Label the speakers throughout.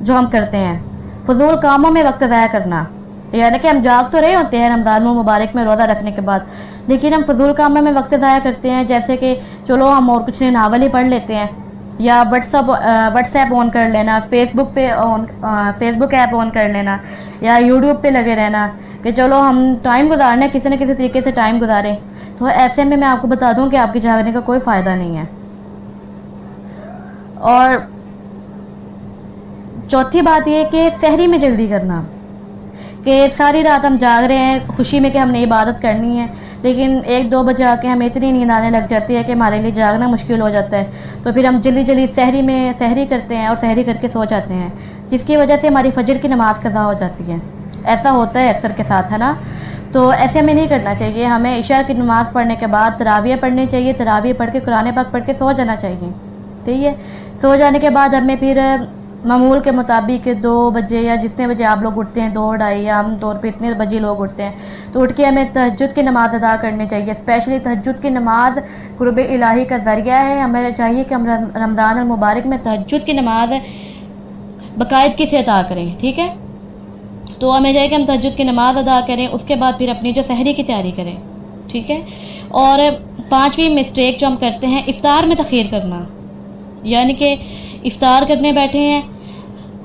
Speaker 1: جو ہم کرتے ہیں، فضول کاموں میں وقت ضائع کرنا، یعنی کہ ہم جاگ تو رہے ہوتے ہیں رمضان المبارک میں روزہ رکھنے کے بعد، لیکن ہم فضول کاموں میں وقت ضائع کرتے ہیں، جیسے کہ چلو ہم اور کچھ نہیں ناول ہی پڑھ لیتے ہیں، یا واٹس ایپ آن کر لینا، فیس بک ایپ آن کر لینا، یا یوٹیوب پہ لگے رہنا کہ چلو ہم ٹائم گزارنا ہے، کسی نہ کسی طریقے سے ٹائم گزاریں. تو ایسے میں آپ کو بتا دوں کہ آپ کے جاگنے کا کوئی فائدہ نہیں ہے. اور چوتھی بات یہ کہ سحری میں جلدی کرنا، کہ ساری رات ہم جاگ رہے ہیں خوشی میں کہ ہم نے عبادت کرنی ہے، لیکن 1-2 بجے آ کے ہمیں اتنی نیند آنے لگ جاتی ہے کہ ہمارے لیے جاگنا مشکل ہو جاتا ہے، تو پھر ہم جلدی سحری کرتے ہیں اور سحری کر کے سو جاتے ہیں، جس کی وجہ سے ہماری فجر کی نماز قضا ہو جاتی ہے. ایسا ہوتا ہے اکثر کے ساتھ، ہے نا. تو ایسے ہمیں نہیں کرنا چاہیے. ہمیں عشاء کی نماز پڑھنے کے بعد تراویح پڑھنی چاہیے، تراویح پڑھ کے قرآن پاک پڑھ کے سو جانا چاہیے. ٹھیک ہے. سو جانے کے بعد ہمیں پھر معمول کے مطابق 2 بجے یا جتنے بجے آپ لوگ اٹھتے ہیں، 2-2:30 یا عام طور پہ اتنے بجے لوگ اٹھتے ہیں، تو اٹھ کے ہمیں تہجد کی نماز ادا کرنی چاہیے. اسپیشلی تہجد کی نماز قرب الہی کا ذریعہ ہے. ہمیں چاہیے کہ ہم رمضان المبارک میں تہجد کی نماز باقاعدگی سے ادا کریں. ٹھیک ہے. تو ہمیں چاہیے کہ ہم تہجد کی نماز ادا کریں، اس کے بعد پھر اپنی جو سحری کی تیاری کریں. ٹھیک ہے. اور 5ویں مسٹیک جو ہم کرتے ہیں، افطار میں تاخیر کرنا، یعنی کہ افطار کرنے بیٹھے ہیں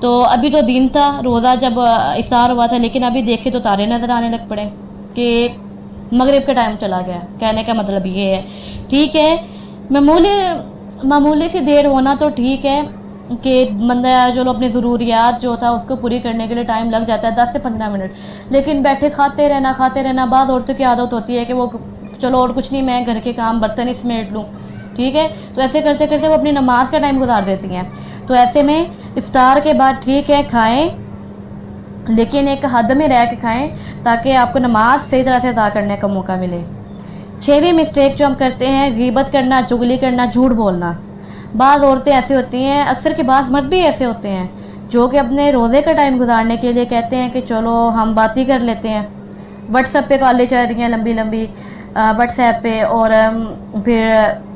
Speaker 1: تو ابھی تو دن تھا، روزہ جب افطار ہوا تھا، لیکن ابھی دیکھے تو تارے نظر آنے لگ پڑے کہ مغرب کا ٹائم چلا گیا. کہنے کا مطلب یہ ہے. ٹھیک ہے. معمولی سی دیر ہونا تو ٹھیک ہے کہ بندہ جو اپنی ضروریات جو تھا اس کو پوری کرنے کے لیے ٹائم لگ جاتا ہے 10 سے 15 منٹ، لیکن بیٹھے کھاتے رہنا. بعض عورتوں کی عادت ہوتی ہے کہ وہ چلو اور کچھ نہیں، میں گھر کے کام برتن ہی سمیٹ لوں. ٹھیک ہے. تو ایسے کرتے کرتے وہ اپنی نماز کا ٹائم گزار دیتی ہیں. تو ایسے میں افطار کے بعد ٹھیک ہے کھائیں، لیکن ایک حد میں رہ کے کھائیں تاکہ آپ کو نماز صحیح طرح سے ادا کرنے کا موقع ملے. 6ویں مسٹیک جو ہم کرتے ہیں، غیبت کرنا، چغلی کرنا، جھوٹ بولنا. بعض عورتیں ایسی ہوتی ہیں، اکثر کے بعض مرد بھی ایسے ہوتے ہیں جو کہ اپنے روزے کا ٹائم گزارنے کے لیے کہتے ہیں کہ چلو ہم بات ہی کر لیتے ہیں. واٹس ایپ پہ کالیں چل رہی ہیں لمبی واٹس ایپ پہ، اور پھر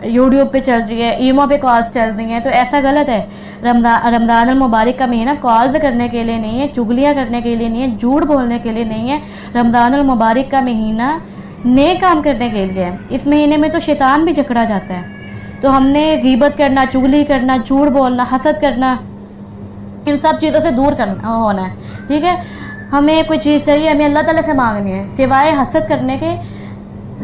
Speaker 1: یوٹیوب پہ چل رہی ہے، ایمو پہ کالز چل رہی ہیں. تو ایسا غلط ہے. رمضان المبارک کا مہینہ کالز کرنے کے لیے نہیں ہے، چغلیاں کرنے کے لیے نہیں ہے، جھوٹ بولنے کے لیے نہیں ہے. رمضان المبارک کا مہینہ نیک کام کرنے کے لیے ہے. اس مہینے میں تو شیطان بھی جکڑا جاتا ہے. تو ہم نے غیبت کرنا، چغلی کرنا، جھوٹ بولنا، حسد کرنا، ان سب چیزوں سے دور کرنا ہونا ہے. ٹھیک ہے. ہمیں کوئی چیز چاہیے، ہمیں اللہ تعالیٰ سے مانگنی ہے، سوائے حسد کرنے کے.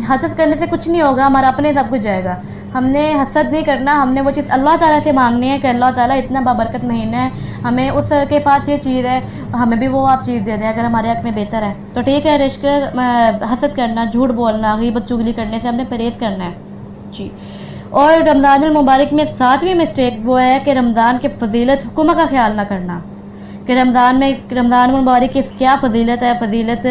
Speaker 1: حسد کرنے سے کچھ نہیں ہوگا، ہمارا اپنے سب کچھ جائے گا. ہم نے حسد نہیں کرنا، ہم نے وہ چیز اللہ تعالیٰ سے مانگنی ہے کہ اللہ تعالیٰ اتنا بابرکت مہینہ ہے، ہمیں اس کے پاس یہ چیز ہے، ہمیں بھی وہ آپ چیز دے دیں اگر ہمارے حق میں بہتر ہے. تو ٹھیک ہے. رشک حسد کرنا، جھوٹ بولنا، غیبت چغلی کرنے سے ہم نے پرہیز کرنا ہے. جی. اور رمضان المبارک میں 7ویں مسٹیک وہ ہے کہ رمضان کے فضیلت حکم کا خیال نہ کرنا، کہ رمضان المبارک کی کیا فضیلت ہے. فضیلت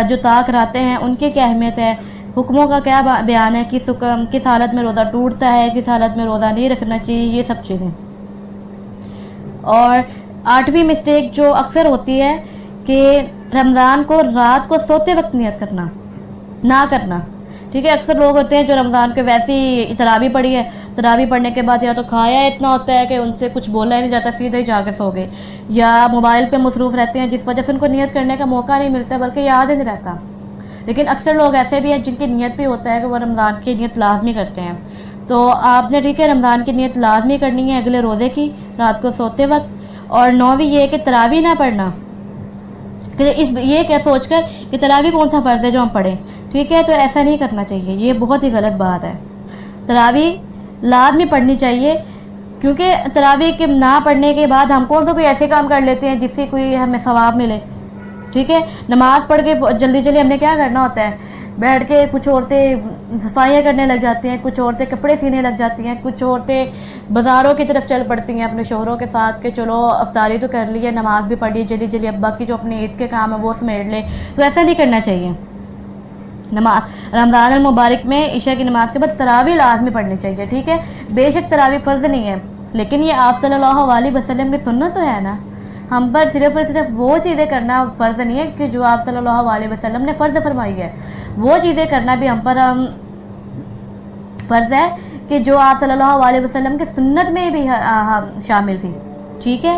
Speaker 1: جو طاق رہتے ہیں ان کی کیا اہمیت ہے، حکموں کا کیا بیان ہے، کس حالت میں روزہ ٹوٹتا ہے، کس حالت میں روزہ نہیں رکھنا چاہیے، یہ سب چیزیں. اور 8ویں مسٹیک جو اکثر ہوتی ہے کہ رمضان کو رات کو سوتے وقت نیت نہ کرنا. ٹھیک ہے. اکثر لوگ ہوتے ہیں جو رمضان کے ویسے ہی تراویح پڑھی ہے، تراویح پڑھنے کے بعد یا تو کھایا اتنا ہوتا ہے کہ ان سے کچھ بولا ہی نہیں جاتا، سیدھے ہی جا کے سو گئے، یا موبائل پہ مصروف رہتے ہیں جس وجہ سے ان کو نیت کرنے کا موقع نہیں ملتا بلکہ یاد ہی نہیں رہتا. لیکن اکثر لوگ ایسے بھی ہیں جن کی نیت بھی ہوتا ہے کہ وہ رمضان کی نیت لازمی کرتے ہیں. تو آپ نے ٹھیک ہے رمضان کی نیت لازمی کرنی ہے اگلے روزے کی رات کو سوتے وقت. اور 9ویں یہ کہ تراویح نہ پڑھنا، یہ کیا سوچ کر کہ تراویح کون سا فرض ہے جو ہم پڑھیں. ٹھیک ہے. تو ایسا نہیں کرنا چاہیے، یہ بہت ہی غلط بات ہے. تراویح لازمی پڑھنی چاہیے، کیونکہ تراویح کے نہ پڑھنے کے بعد ہم کون سا کوئی ایسے کام کر لیتے ہیں جس سے کوئی ہمیں ثواب ملے. ٹھیک ہے. نماز پڑھ کے جلدی ہم نے کیا کرنا ہوتا ہے، بیٹھ کے کچھ عورتیں صفائیاں کرنے لگ جاتی ہیں، کچھ عورتیں کپڑے سینے لگ جاتی ہیں، کچھ عورتیں بازاروں کی طرف چل پڑتی ہیں اپنے شوہروں کے ساتھ کہ چلو افطاری تو کر لی ہے، نماز بھی پڑھی جلدی اب باقی جو اپنے عید کے کام ہے وہ سمیٹ لے. تو ایسا نہیں کرنا چاہیے. رمضان المبارک میں عشاء کی نماز کے بعد تراویح لازمی پڑھنی چاہیے. ٹھیک ہے. بے شک تراویح فرض نہیں ہے، لیکن یہ آپ صلی اللہ علیہ وسلم کی سنت تو ہے نا. ہم پر صرف اور صرف وہ چیزیں کرنا فرض نہیں ہے کہ جو آپ صلی اللہ علیہ وسلم نے فرض فرمائی ہے، وہ چیزیں کرنا بھی ہم پر فرض ہے کہ جو آپ صلی اللہ علیہ وسلم کی سنت میں بھی شامل تھی. ٹھیک ہے.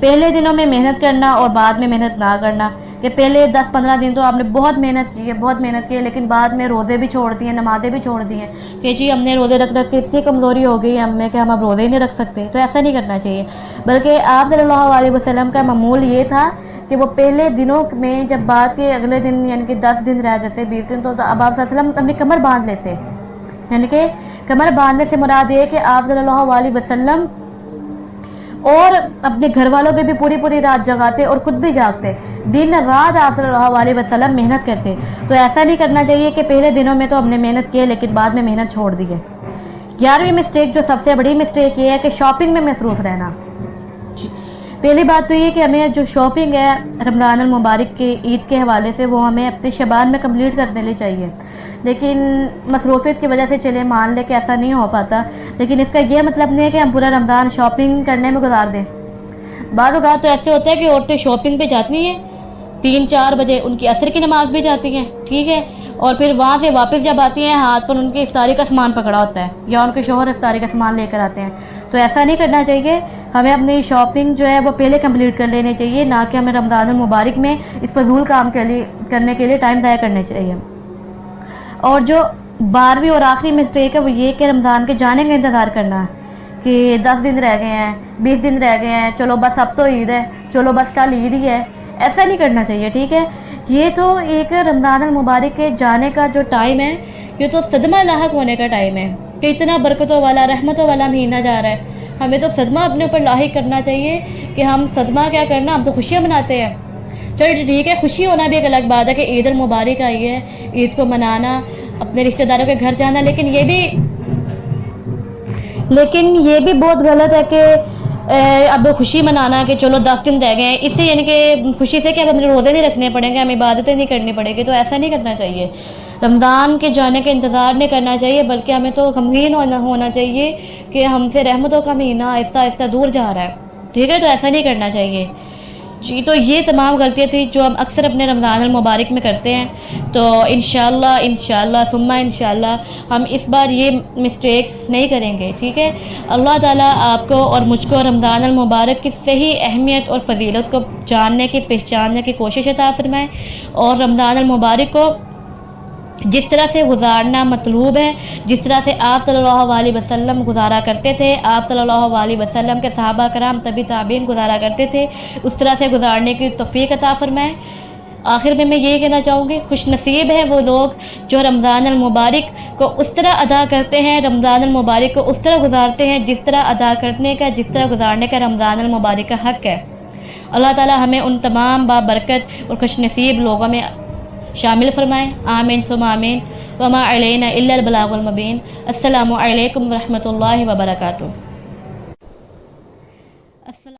Speaker 1: پہلے دنوں میں محنت کرنا اور بعد میں محنت نہ کرنا، کہ پہلے 10-15 دن تو آپ نے بہت محنت کی ہے لیکن بعد میں روزے بھی چھوڑ دیے، نمازیں بھی چھوڑ دی ہیں کہ جی ہم نے روزے رکھ کے اتنی کمزوری ہو گئی ہم میں کہ ہم اب روزے ہی نہیں رکھ سکتے. تو ایسا نہیں کرنا چاہیے، بلکہ آپ صلی اللہ علیہ وسلم کا معمول یہ تھا کہ وہ پہلے دنوں میں جب بعد کے اگلے دن یعنی کہ 10 دن رہ جاتے 20 دن تو اب آپ صلی اللہ علیہ وسلم اپنی کمر باندھ لیتے. یعنی کہ کمر باندھنے سے مراد یہ کہ آپ صلی اللہ علیہ وسلم اور اپنے گھر والوں کے بھی پوری رات جگاتے اور خود بھی جاگتے، دن رات آپ صلی اللہ علیہ وسلم محنت کرتے. تو ایسا نہیں کرنا چاہیے کہ پہلے دنوں میں تو ہم نے محنت کی لیکن بعد میں محنت چھوڑ دی ہے. 11ویں مسٹیک جو سب سے بڑی مسٹیک یہ ہے کہ شاپنگ میں مصروف رہنا. پہلی بات تو یہ کہ ہمیں جو شاپنگ ہے رمضان المبارک کے عید کے حوالے سے وہ ہمیں اپنے شعبان میں کمپلیٹ کر دینی چاہیے، لیکن مصروفیت کی وجہ سے چلے مان لے کہ ایسا نہیں ہو پاتا. لیکن اس کا یہ مطلب نہیں ہے کہ ہم پورا رمضان شاپنگ کرنے میں گزار دیں. بعض اوقات تو ایسے ہوتا ہے کہ عورتیں شاپنگ پہ جاتی ہیں 3-4 بجے، ان کی عصر کی نماز بھی جاتی ہیں، ٹھیک ہے، اور پھر وہاں سے واپس جب آتی ہیں ہاتھ پر ان کی افطاری کا سامان پکڑا ہوتا ہے یا ان کے شوہر افطاری کا سامان لے کر آتے ہیں. تو ایسا نہیں کرنا چاہیے، ہمیں اپنی شاپنگ جو ہے وہ پہلے کمپلیٹ کر لینی چاہیے، نہ کہ ہمیں رمضان المبارک میں اس فضول کام کرنے کے لیے ٹائم ضائع کرنے چاہیے. اور جو 12ویں اور آخری مسٹیک ہے وہ یہ کہ رمضان کے جانے کا انتظار کرنا ہے کہ 10 دن رہ گئے ہیں، 20 دن رہ گئے ہیں، چلو بس اب تو عید ہے، چلو بس کل عید ہی ہے. ایسا نہیں کرنا چاہیے، ٹھیک ہے. یہ تو ایک رمضان المبارک کے جانے کا جو ٹائم ہے یہ تو صدمہ لاحق ہونے کا ٹائم ہے کہ اتنا برکتوں والا رحمتوں والا مہینہ جا رہا ہے. ہمیں تو صدمہ اپنے اوپر لاحق کرنا چاہیے کہ ہم صدمہ کیا کرنا، ہم تو خوشیاں مناتے ہیں. چلو ٹھیک ہے، خوشی ہونا بھی ایک الگ بات ہے کہ عید المبارک آئی ہے، عید کو منانا، اپنے رشتہ داروں کے گھر جانا، لیکن یہ بھی بہت غلط ہے کہ اب خوشی منانا کہ چلو 10 دن رہ گئے ہیں، اس سے یعنی کہ خوشی سے کہ اب ہمیں روزے نہیں رکھنے پڑیں گے، ہمیں عبادتیں نہیں کرنی پڑے گی. تو ایسا نہیں کرنا چاہیے، رمضان کے جانے کا انتظار نہیں کرنا چاہیے، بلکہ ہمیں تو غمگین ہونا چاہیے کہ ہم سے رحمتوں کا مہینہ آہستہ آہستہ دور جا رہا ہے، ٹھیک ہے. تو ایسا نہیں کرنا چاہیے جی. تو یہ تمام غلطیاں تھیں جو ہم اکثر اپنے رمضان المبارک میں کرتے ہیں. تو انشاءاللہ ثم انشاءاللہ ہم اس بار یہ مسٹیکس نہیں کریں گے، ٹھیک ہے. اللہ تعالیٰ آپ کو اور مجھ کو رمضان المبارک کی صحیح اہمیت اور فضیلت کو جاننے کی پہچاننے کی کوشش عطا فرمائے، اور رمضان المبارک کو جس طرح سے گزارنا مطلوب ہے، جس طرح سے آپ صلی اللہ علیہ وسلم گزارا کرتے تھے، آپ صلی اللہ علیہ وسلم کے صحابہ کرام تبی تابعین گزارا کرتے تھے، اس طرح سے گزارنے کی توفیق عطا فرمائے. آخر میں یہ کہنا چاہوں گی، خوش نصیب ہیں وہ لوگ جو رمضان المبارک کو اس طرح ادا کرتے ہیں، رمضان المبارک کو اس طرح گزارتے ہیں جس طرح ادا کرنے کا، جس طرح گزارنے کا رمضان المبارک کا حق ہے. اللہ تعالی ہمیں ان تمام بابرکت اور خوش نصیب لوگوں میں شامل فرمائیں. آمین ثم آمین. وما علینا الا البلاغ المبین. السلام علیکم ورحمۃ اللہ وبرکاتہ.